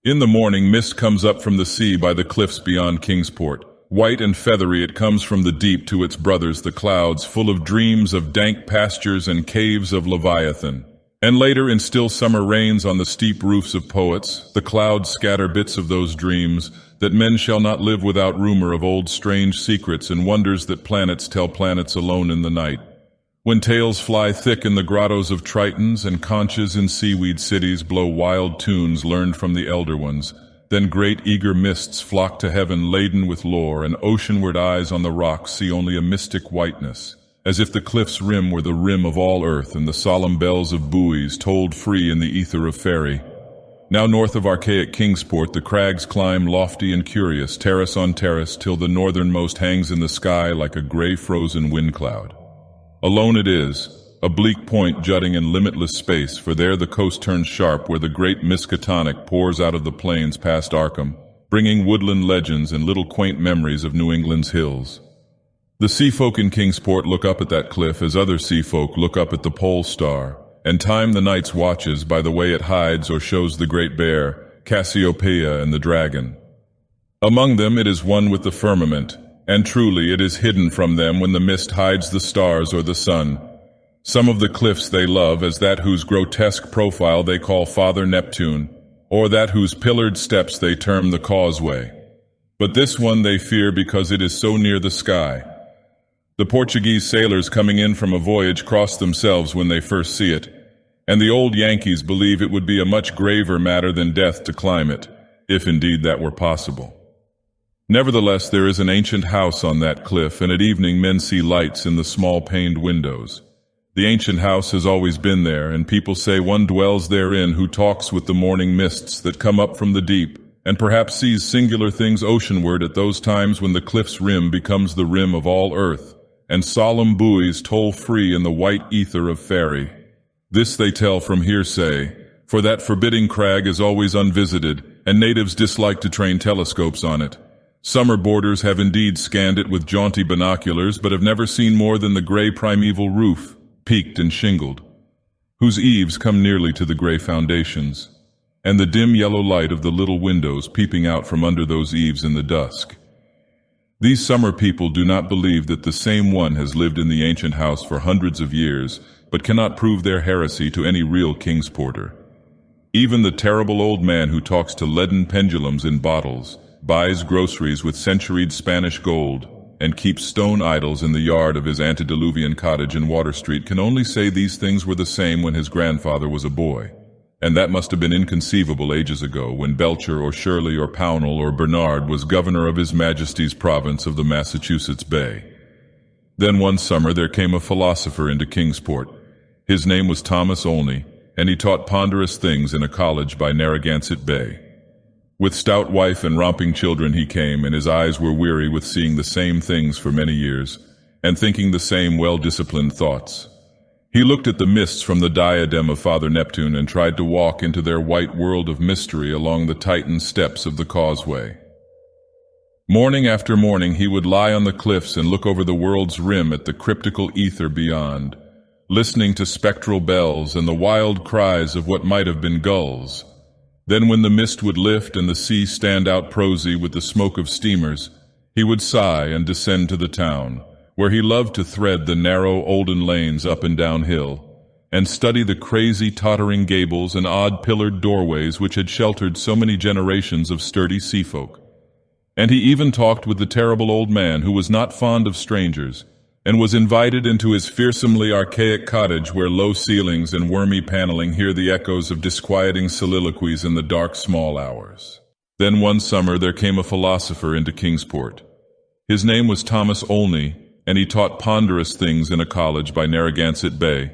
In the morning, mist comes up from the sea by the cliffs beyond Kingsport. White and feathery it comes from the deep to its brothers, the clouds, full of dreams of dank pastures and caves of Leviathan. And later, in still summer rains on the steep roofs of poets, the clouds scatter bits of those dreams, that men shall not live without rumor of old strange secrets and wonders that planets tell planets alone in the night. When tales fly thick in the grottos of Tritons and conches in seaweed cities blow wild tunes learned from the elder ones, then great eager mists flock to heaven laden with lore, and oceanward eyes on the rocks see only a mystic whiteness, as if the cliff's rim were the rim of all earth and the solemn bells of buoys tolled free in the ether of faerie. Now north of archaic Kingsport the crags climb lofty and curious, terrace on terrace, till the northernmost hangs in the sky like a gray frozen wind cloud. Alone it is, a bleak point jutting in limitless space, for there the coast turns sharp where the great Miskatonic pours out of the plains past Arkham, bringing woodland legends and little quaint memories of New England's hills. The sea folk in Kingsport look up at that cliff as other sea folk look up at the pole star, and time the night's watches by the way it hides or shows the great bear, Cassiopeia and the dragon. Among them it is one with the firmament, and truly it is hidden from them when the mist hides the stars or the sun. Some of the cliffs they love as that whose grotesque profile they call Father Neptune, or that whose pillared steps they term the causeway. But this one they fear because it is so near the sky. The Portuguese sailors coming in from a voyage cross themselves when they first see it, and the old Yankees believe it would be a much graver matter than death to climb it, if indeed that were possible. Nevertheless, there is an ancient house on that cliff, and at evening men see lights in the small paned windows. The ancient house has always been there, and people say one dwells therein who talks with the morning mists that come up from the deep, and perhaps sees singular things oceanward at those times when the cliff's rim becomes the rim of all earth, and solemn buoys toll free in the white ether of faerie. This they tell from hearsay, for that forbidding crag is always unvisited, and natives dislike to train telescopes on it. Summer boarders have indeed scanned it with jaunty binoculars, but have never seen more than the gray primeval roof, peaked and shingled, whose eaves come nearly to the gray foundations, and the dim yellow light of the little windows peeping out from under those eaves in the dusk. These summer people do not believe that the same one has lived in the ancient house for hundreds of years, but cannot prove their heresy to any real Kingsporter. Even the terrible old man who talks to leaden pendulums in bottles, buys groceries with centuried Spanish gold, and keeps stone idols in the yard of his antediluvian cottage in Water Street can only say these things were the same when his grandfather was a boy. And that must have been inconceivable ages ago, when Belcher or Shirley or Pownall or Bernard was governor of His Majesty's province of the Massachusetts Bay. Then one summer there came a philosopher into Kingsport. His name was Thomas Olney, and he taught ponderous things in a college by Narragansett Bay. With stout wife and romping children he came, and his eyes were weary with seeing the same things for many years, and thinking the same well-disciplined thoughts. He looked at the mists from the diadem of Father Neptune and tried to walk into their white world of mystery along the Titan steps of the causeway. Morning after morning he would lie on the cliffs and look over the world's rim at the cryptical ether beyond, listening to spectral bells and the wild cries of what might have been gulls. Then when the mist would lift and the sea stand out prosy with the smoke of steamers, he would sigh and descend to the town, where he loved to thread the narrow olden lanes up and down hill, and study the crazy tottering gables and odd pillared doorways which had sheltered so many generations of sturdy seafolk. And he even talked with the terrible old man who was not fond of strangers, and was invited into his fearsomely archaic cottage where low ceilings and wormy paneling hear the echoes of disquieting soliloquies in the dark small hours. Then one summer there came a philosopher into Kingsport. His name was Thomas Olney, and he taught ponderous things in a college by Narragansett Bay.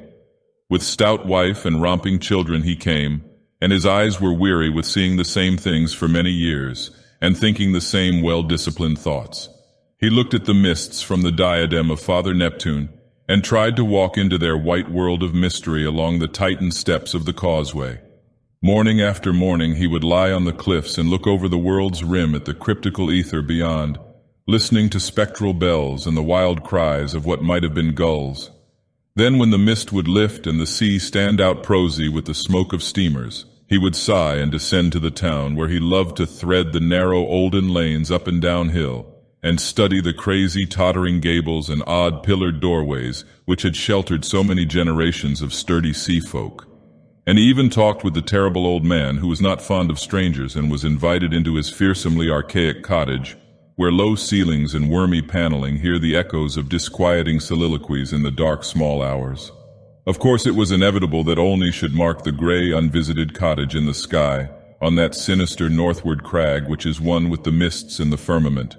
With stout wife and romping children he came, and his eyes were weary with seeing the same things for many years, and thinking the same well-disciplined thoughts. He looked at the mists from the diadem of Father Neptune, and tried to walk into their white world of mystery along the Titan steps of the causeway. Morning after morning he would lie on the cliffs and look over the world's rim at the cryptical ether beyond, listening to spectral bells and the wild cries of what might have been gulls. Then when the mist would lift and the sea stand out prosy with the smoke of steamers, He would sigh and descend to the town, where he loved to thread the narrow olden lanes up and down hill, and study the crazy tottering gables and odd pillared doorways which had sheltered so many generations of sturdy sea folk. And he even talked with the terrible old man who was not fond of strangers and was invited into his fearsomely archaic cottage, where low ceilings and wormy paneling hear the echoes of disquieting soliloquies in the dark small hours. Of course it was inevitable that Olney should mark the gray, unvisited cottage in the sky, on that sinister northward crag which is one with the mists in the firmament.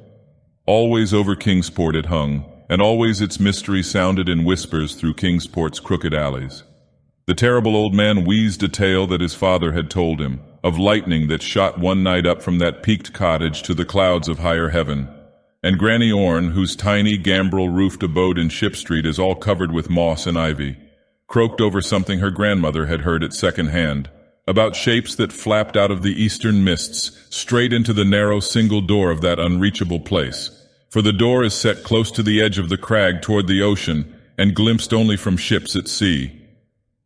Always over Kingsport it hung, and always its mystery sounded in whispers through Kingsport's crooked alleys. The terrible old man wheezed a tale that his father had told him, of lightning that shot one night up from that peaked cottage to the clouds of higher heaven. And Granny Orne, whose tiny gambrel-roofed abode in Ship Street is all covered with moss and ivy, croaked over something her grandmother had heard at second hand, about shapes that flapped out of the eastern mists straight into the narrow single door of that unreachable place, for the door is set close to the edge of the crag toward the ocean and glimpsed only from ships at sea.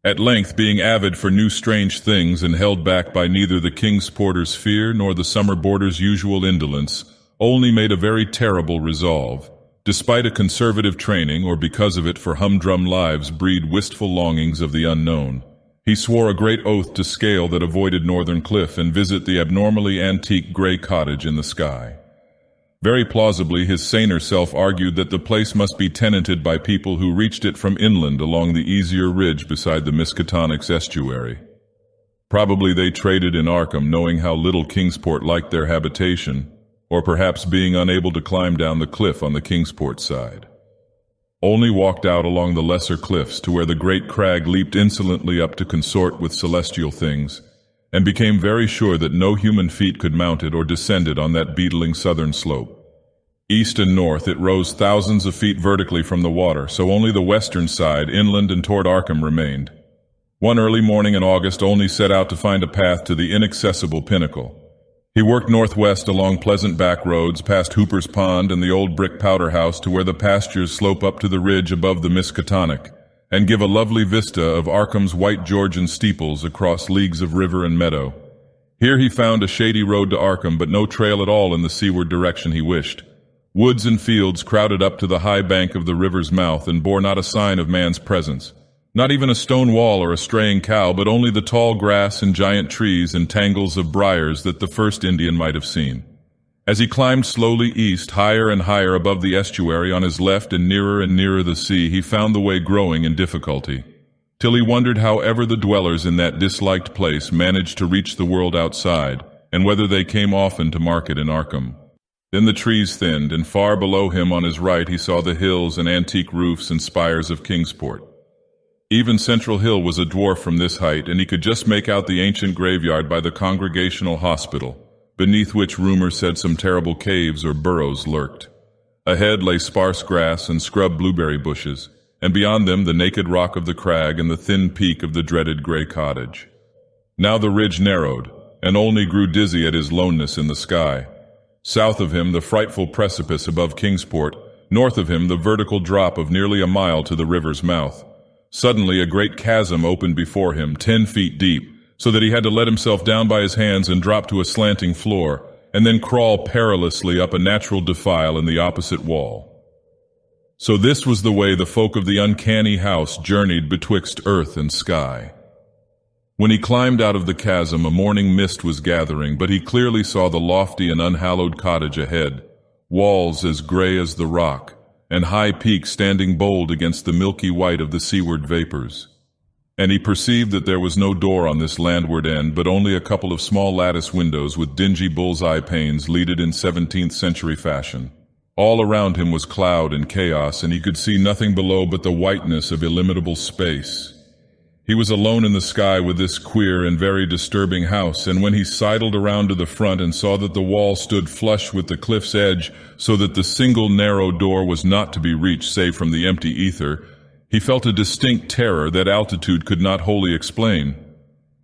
At length, being avid for new strange things and held back by neither the Kingsporter's fear nor the summer boarder's usual indolence, Olney made a very terrible resolve. Despite a conservative training, or because of it, for humdrum lives breed wistful longings of the unknown. He swore a great oath to scale that avoided Northern Cliff and visit the abnormally antique gray cottage in the sky. Very plausibly, his saner self argued that the place must be tenanted by people who reached it from inland along the easier ridge beside the Miskatonics estuary. Probably they traded in Arkham, knowing how little Kingsport liked their habitation, or perhaps being unable to climb down the cliff on the Kingsport side. Olney walked out along the lesser cliffs to where the great crag leaped insolently up to consort with celestial things, and became very sure that no human feet could mount it or descend it on that beetling southern slope. East and north it rose thousands of feet vertically from the water, so only the western side, inland and toward Arkham, remained. One early morning in August, Olney set out to find a path to the inaccessible pinnacle. He worked northwest along pleasant back roads, past Hooper's Pond and the old brick powder house to where the pastures slope up to the ridge above the Miskatonic, and give a lovely vista of Arkham's white Georgian steeples across leagues of river and meadow. Here he found a shady road to Arkham, but no trail at all in the seaward direction he wished. Woods and fields crowded up to the high bank of the river's mouth and bore not a sign of man's presence. Not even a stone wall or a straying cow, but only the tall grass and giant trees and tangles of briars that the first Indian might have seen. As he climbed slowly east, higher and higher above the estuary on his left and nearer the sea, he found the way growing in difficulty, till he wondered how ever the dwellers in that disliked place managed to reach the world outside, and whether they came often to market in Arkham. Then the trees thinned, and far below him on his right he saw the hills and antique roofs and spires of Kingsport. Even Central Hill was a dwarf from this height, and he could just make out the ancient graveyard by the Congregational Hospital, beneath which rumor said some terrible caves or burrows lurked. Ahead lay sparse grass and scrub blueberry bushes, and beyond them the naked rock of the crag and the thin peak of the dreaded gray cottage. Now the ridge narrowed, and Olney grew dizzy at his loneness in the sky. South of him the frightful precipice above Kingsport, north of him the vertical drop of nearly a mile to the river's mouth. Suddenly a great chasm opened before him, 10 feet deep, so that he had to let himself down by his hands and drop to a slanting floor, and then crawl perilously up a natural defile in the opposite wall. So this was the way the folk of the uncanny house journeyed betwixt earth and sky. When he climbed out of the chasm, a morning mist was gathering, but he clearly saw the lofty and unhallowed cottage ahead, walls as gray as the rock, and high peaks standing bold against the milky white of the seaward vapors. And he perceived that there was no door on this landward end, but only a couple of small lattice windows with dingy bull's-eye panes leaded in 17th century fashion. All around him was cloud and chaos, and he could see nothing below but the whiteness of illimitable space. He was alone in the sky with this queer and very disturbing house, and when he sidled around to the front and saw that the wall stood flush with the cliff's edge so that the single narrow door was not to be reached save from the empty ether, he felt a distinct terror that altitude could not wholly explain.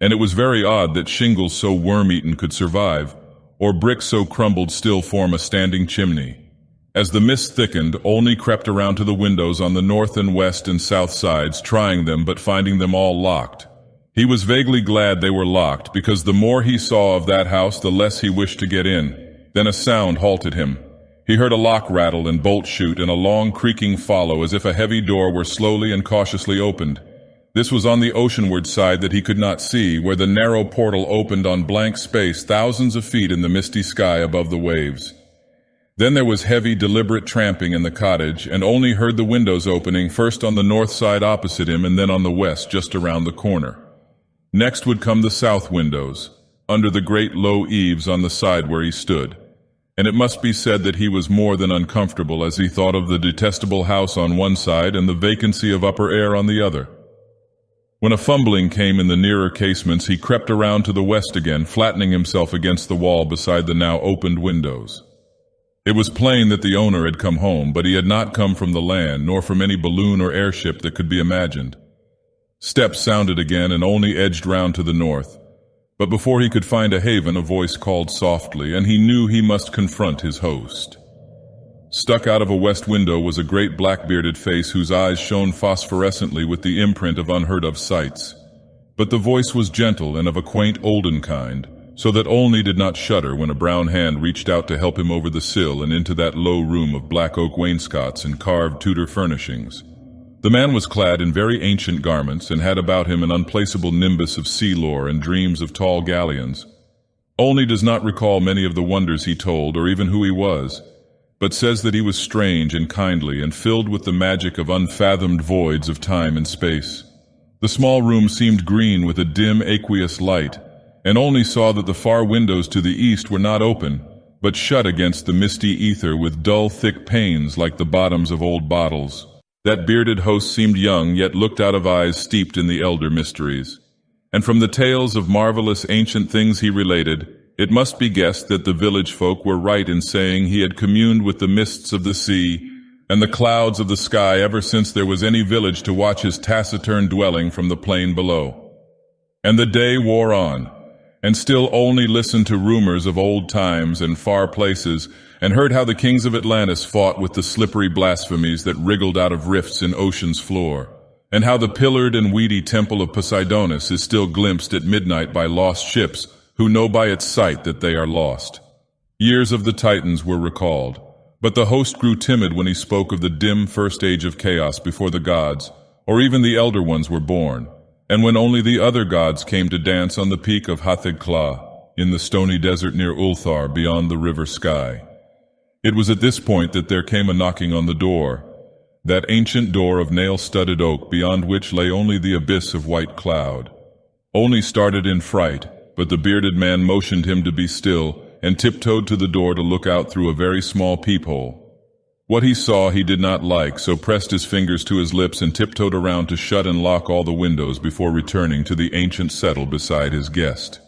And it was very odd that shingles so worm-eaten could survive, or bricks so crumbled still form a standing chimney. As the mist thickened, Olney crept around to the windows on the north and west and south sides, trying them but finding them all locked. He was vaguely glad they were locked, because the more he saw of that house, the less he wished to get in. Then a sound halted him. He heard a lock rattle and bolt shoot, and a long creaking follow, as if a heavy door were slowly and cautiously opened. This was on the oceanward side that he could not see, where the narrow portal opened on blank space thousands of feet in the misty sky above the waves. Then there was heavy, deliberate tramping in the cottage, and only heard the windows opening, first on the north side opposite him and then on the west just around the corner. Next would come the south windows, under the great low eaves on the side where he stood. And it must be said that he was more than uncomfortable as he thought of the detestable house on one side and the vacancy of upper air on the other. When a fumbling came in the nearer casements, he crept around to the west again, flattening himself against the wall beside the now opened windows. It was plain that the owner had come home, but he had not come from the land, nor from any balloon or airship that could be imagined. Steps sounded again and only edged round to the north. But before he could find a haven, a voice called softly, and he knew he must confront his host. Stuck out of a west window was a great black-bearded face whose eyes shone phosphorescently with the imprint of unheard-of sights. But the voice was gentle and of a quaint olden kind, so that Olney did not shudder when a brown hand reached out to help him over the sill and into that low room of black oak wainscots and carved Tudor furnishings. The man was clad in very ancient garments and had about him an unplaceable nimbus of sea lore and dreams of tall galleons. Olney does not recall many of the wonders he told or even who he was, but says that he was strange and kindly and filled with the magic of unfathomed voids of time and space. The small room seemed green with a dim aqueous light, and Olney saw that the far windows to the east were not open, but shut against the misty ether with dull thick panes like the bottoms of old bottles. That bearded host seemed young, yet looked out of eyes steeped in the elder mysteries. And from the tales of marvelous ancient things he related, it must be guessed that the village folk were right in saying he had communed with the mists of the sea and the clouds of the sky ever since there was any village to watch his taciturn dwelling from the plain below. And the day wore on, and still Olney listened to rumors of old times and far places, and heard how the kings of Atlantis fought with the slippery blasphemies that wriggled out of rifts in ocean's floor, and how the pillared and weedy temple of Poseidonis is still glimpsed at midnight by lost ships who know by its sight that they are lost. Years of the Titans were recalled, but the host grew timid when he spoke of the dim first age of chaos before the gods, or even the elder ones were born, and when only the other gods came to dance on the peak of Hathegkla, in the stony desert near Ulthar beyond the river sky. It was at this point that there came a knocking on the door, that ancient door of nail-studded oak beyond which lay only the abyss of white cloud. Olney started in fright, but the bearded man motioned him to be still and tiptoed to the door to look out through a very small peephole. What he saw he did not like, so pressed his fingers to his lips and tiptoed around to shut and lock all the windows before returning to the ancient settle beside his guest.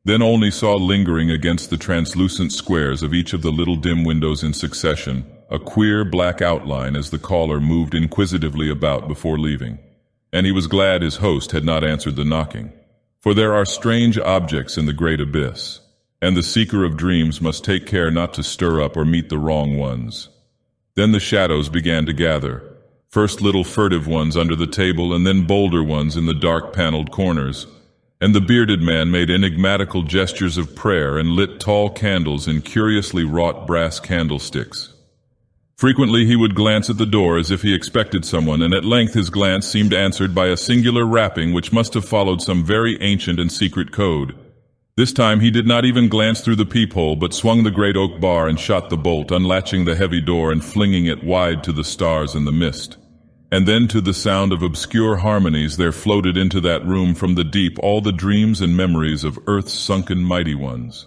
Then Olney saw lingering against the translucent squares of each of the little dim windows in succession a queer black outline as the caller moved inquisitively about before leaving, and he was glad his host had not answered the knocking. For there are strange objects in the great abyss, and the seeker of dreams must take care not to stir up or meet the wrong ones. Then the shadows began to gather, first little furtive ones under the table and then bolder ones in the dark paneled corners, and the bearded man made enigmatical gestures of prayer and lit tall candles in curiously wrought brass candlesticks. Frequently he would glance at the door as if he expected someone, and at length his glance seemed answered by a singular rapping which must have followed some very ancient and secret code. This time he did not even glance through the peephole, but swung the great oak bar and shot the bolt, unlatching the heavy door and flinging it wide to the stars and the mist. And then to the sound of obscure harmonies there floated into that room from the deep all the dreams and memories of earth's sunken mighty ones.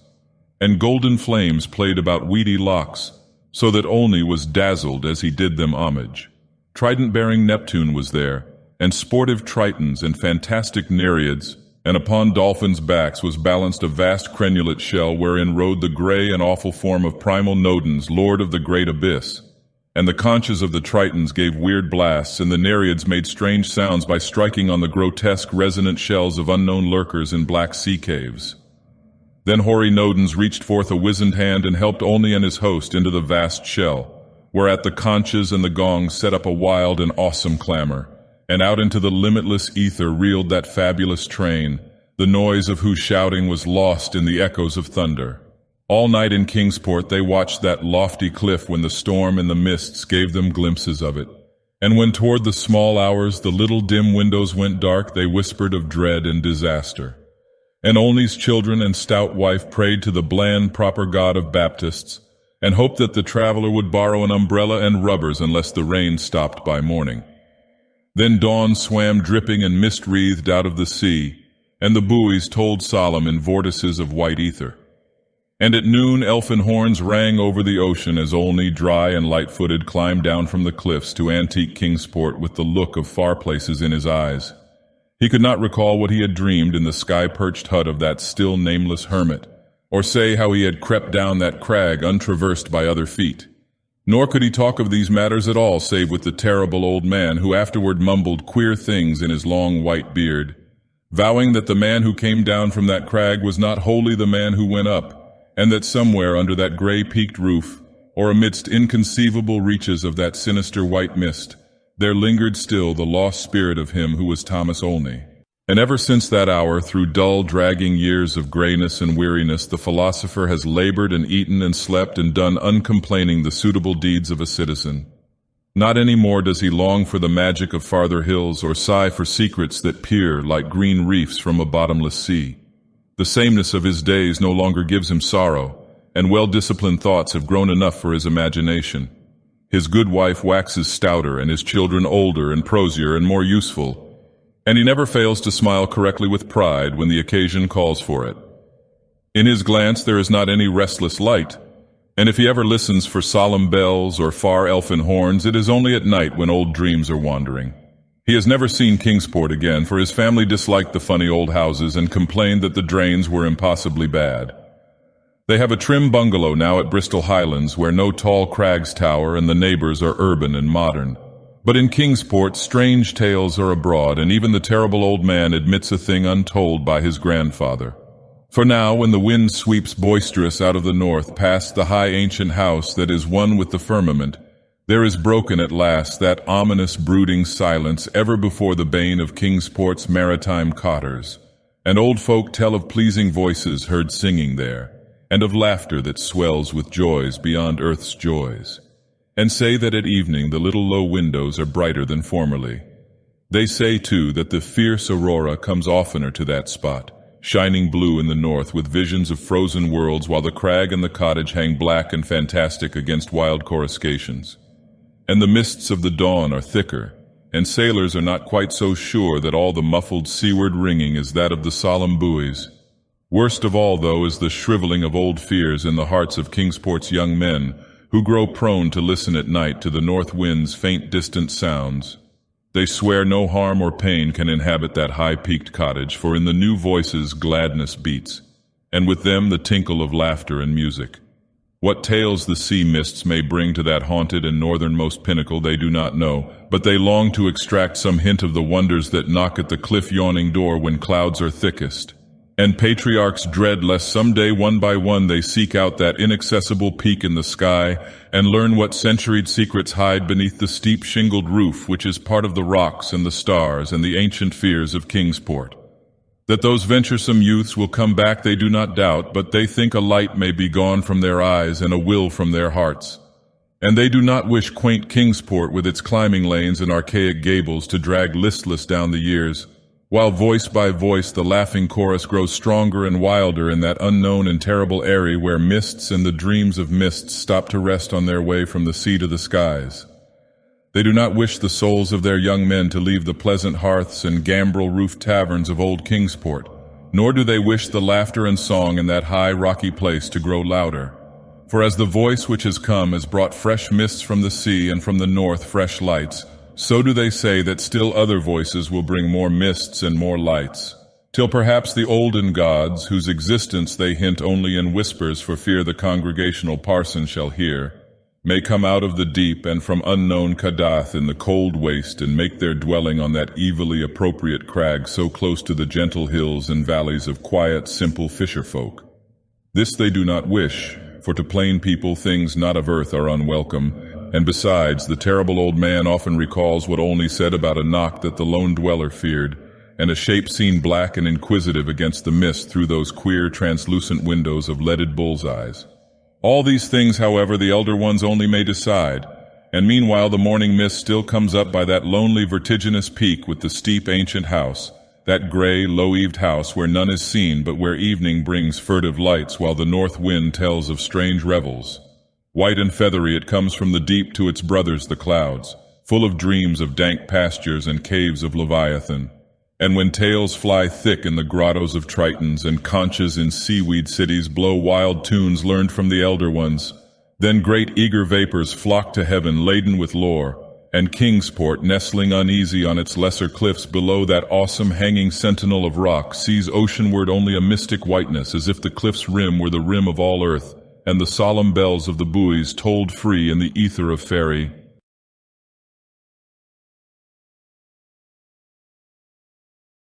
And golden flames played about weedy locks, so that Olney was dazzled as he did them homage. Trident-bearing Neptune was there, and sportive Tritons and fantastic Nereids, and upon dolphins' backs was balanced a vast crenulate shell wherein rode the gray and awful form of primal Nodens, lord of the great abyss. And the conches of the Tritons gave weird blasts, and the Nereids made strange sounds by striking on the grotesque resonant shells of unknown lurkers in black sea caves. Then hoary Nodens reached forth a wizened hand and helped Olney and his host into the vast shell, whereat the conches and the gongs set up a wild and awesome clamor, and out into the limitless ether reeled that fabulous train, the noise of whose shouting was lost in the echoes of thunder. All night in Kingsport they watched that lofty cliff when the storm and the mists gave them glimpses of it. And when toward the small hours the little dim windows went dark, they whispered of dread and disaster. And Olney's children and stout wife prayed to the bland, proper God of Baptists, and hoped that the traveler would borrow an umbrella and rubbers unless the rain stopped by morning. Then dawn swam dripping and mist-wreathed out of the sea, and the buoys told solemn in vortices of white ether. And at noon elfin horns rang over the ocean as Olney, dry and light-footed, climbed down from the cliffs to antique Kingsport with the look of far places in his eyes. He could not recall what he had dreamed in the sky-perched hut of that still nameless hermit, or say how he had crept down that crag untraversed by other feet. Nor could he talk of these matters at all save with the terrible old man who afterward mumbled queer things in his long white beard, vowing that the man who came down from that crag was not wholly the man who went up, and that somewhere under that gray-peaked roof, or amidst inconceivable reaches of that sinister white mist, there lingered still the lost spirit of him who was Thomas Olney. And ever since that hour, through dull, dragging years of grayness and weariness, the philosopher has labored and eaten and slept and done uncomplaining the suitable deeds of a citizen. Not any more does he long for the magic of farther hills or sigh for secrets that peer like green reefs from a bottomless sea. The sameness of his days no longer gives him sorrow, and well-disciplined thoughts have grown enough for his imagination. His good wife waxes stouter, and his children older and prosier and more useful, and he never fails to smile correctly with pride when the occasion calls for it. In his glance there is not any restless light, and if he ever listens for solemn bells or far elfin horns, it is only at night when old dreams are wandering. He has never seen Kingsport again, for his family disliked the funny old houses and complained that the drains were impossibly bad. They have a trim bungalow now at Bristol Highlands where no tall crags tower and the neighbors are urban and modern. But in Kingsport strange tales are abroad, and even the terrible old man admits a thing untold by his grandfather. For now, when the wind sweeps boisterous out of the north past the high ancient house that is one with the firmament, there is broken at last that ominous brooding silence ever before the bane of Kingsport's maritime cotters, and old folk tell of pleasing voices heard singing there, and of laughter that swells with joys beyond earth's joys, and say that at evening the little low windows are brighter than formerly. They say, too, that the fierce aurora comes oftener to that spot, shining blue in the north with visions of frozen worlds, while the crag and the cottage hang black and fantastic against wild coruscations. And the mists of the dawn are thicker, and sailors are not quite so sure that all the muffled seaward ringing is that of the solemn buoys. Worst of all, though, is the shriveling of old fears in the hearts of Kingsport's young men, who grow prone to listen at night to the north wind's faint distant sounds. They swear no harm or pain can inhabit that high-peaked cottage, for in the new voices gladness beats, and with them the tinkle of laughter and music. What tales the sea mists may bring to that haunted and northernmost pinnacle they do not know, but they long to extract some hint of the wonders that knock at the cliff-yawning door when clouds are thickest. And patriarchs dread lest some day one by one they seek out that inaccessible peak in the sky and learn what centuried secrets hide beneath the steep shingled roof which is part of the rocks and the stars and the ancient fears of Kingsport. That those venturesome youths will come back they do not doubt, but they think a light may be gone from their eyes and a will from their hearts. And they do not wish quaint Kingsport with its climbing lanes and archaic gables to drag listless down the years, while voice by voice the laughing chorus grows stronger and wilder in that unknown and terrible eyrie where mists and the dreams of mists stop to rest on their way from the sea to the skies. They do not wish the souls of their young men to leave the pleasant hearths and gambrel-roofed taverns of old Kingsport, nor do they wish the laughter and song in that high, rocky place to grow louder. For as the voice which has come has brought fresh mists from the sea and from the north fresh lights, so do they say that still other voices will bring more mists and more lights, till perhaps the olden gods, whose existence they hint only in whispers for fear the congregational parson shall hear, may come out of the deep and from unknown Dagoth in the cold waste and make their dwelling on that evilly appropriate crag so close to the gentle hills and valleys of quiet, simple fisher-folk. This they do not wish, for to plain people things not of earth are unwelcome, And besides, the terrible old man often recalls what Olney said about a knock that the lone dweller feared, and a shape seen black and inquisitive against the mist through those queer, translucent windows of leaded bull's-eyes. All these things, however, the Elder Ones only may decide, and meanwhile the morning mist still comes up by that lonely, vertiginous peak with the steep, ancient house, that gray, low-eaved house where none is seen but where evening brings furtive lights while the north wind tells of strange revels. White and feathery it comes from the deep to its brothers the clouds, full of dreams of dank pastures and caves of Leviathan. And when tales fly thick in the grottos of Tritons and conches in seaweed cities blow wild tunes learned from the Elder Ones, then great eager vapors flock to heaven laden with lore, and Kingsport, nestling uneasy on its lesser cliffs below that awesome hanging sentinel of rock, sees oceanward only a mystic whiteness, as if the cliff's rim were the rim of all earth, and the solemn bells of the buoys tolled free in the ether of fairy,